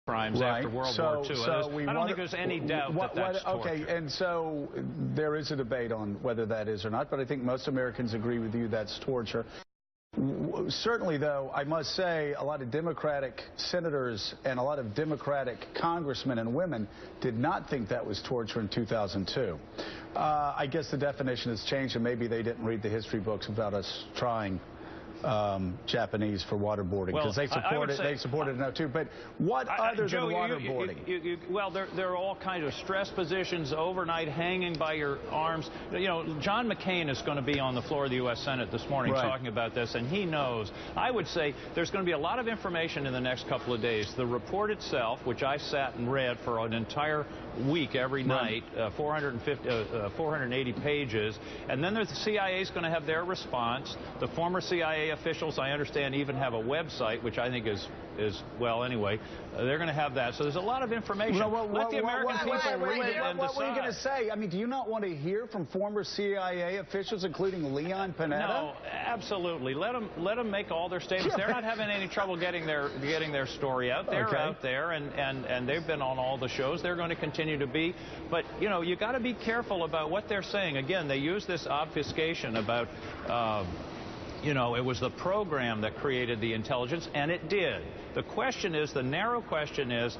crimes after World War II. I don't think there's any doubt that that's torture. Okay, and so there is a debate on whether that is or not, but I think most Americans agree with you that's torture. Certainly, though, I must say a lot of Democratic senators and a lot of Democratic congressmen and women did not think that was torture in 2002. I guess the definition has changed, and maybe they didn't read the history books about us trying Japanese for waterboarding, because they supported it too. But what other than waterboarding? Well, there are all kinds of stress positions, overnight hanging by your arms. You know, John McCain is going to be on the floor of the U.S. Senate this morning talking about this, and he knows. I would say there's going to be a lot of information in the next couple of days. The report itself, which I sat and read for an entire week every night, 480 pages, and then the CIA is going to have their response. The former CIA officials, I understand, even have a website, which I think is well, anyway, they're going to have that. So there's a lot of information. Let the American people read it and decide. What were you going to say? I mean, do you not want to hear from former CIA officials, including Leon Panetta? No, absolutely. Let them make all their statements. They're not having any trouble getting their story out. They're out there, and they've been on all the shows. They're going to continue to be. But, you know, you got to be careful about what they're saying. Again, they use this obfuscation about you know, it was the program that created the intelligence, and it did. The question is, the narrow question is,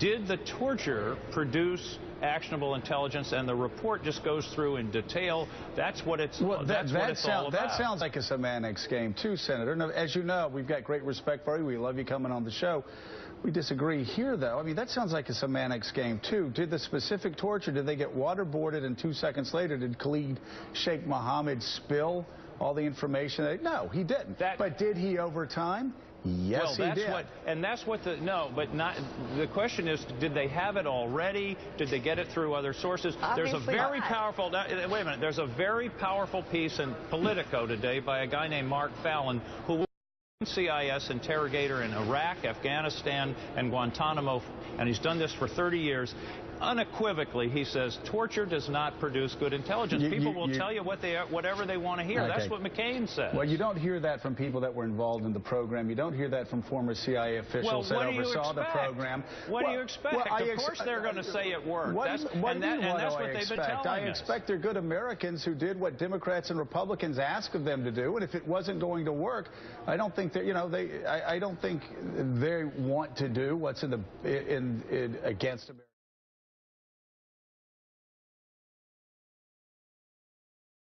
did the torture produce actionable intelligence? And the report just goes through in detail. That's what it's, all about. That sounds like a semantics game, too, Senator. Now, as you know, we've got great respect for you. We love you coming on the show. We disagree here, though. I mean, that sounds like a semantics game, too. Did the specific torture, did they get waterboarded, and 2 seconds later, did Khalid Sheikh Mohammed spill all the information? No, he didn't. But did he over time? Yes, he did. The question is, did they have it already? Did they get it through other sources? There's a very powerful, wait a minute, there's a very powerful piece in Politico today by a guy named Mark Fallon, who was a CIS interrogator in Iraq, Afghanistan, and Guantanamo, and he's done this for 30 years. Unequivocally, he says, torture does not produce good intelligence. People will tell you whatever they want to hear. Okay. That's what McCain says. Well, you don't hear that from people that were involved in the program. You don't hear that from former CIA officials that oversaw the program. What do you expect? Of course they're going to say it worked. That's what they've been telling us. I expect they're good Americans who did what Democrats and Republicans asked of them to do, and if it wasn't going to work, I don't think that, you know, I don't think they want to do what's against America.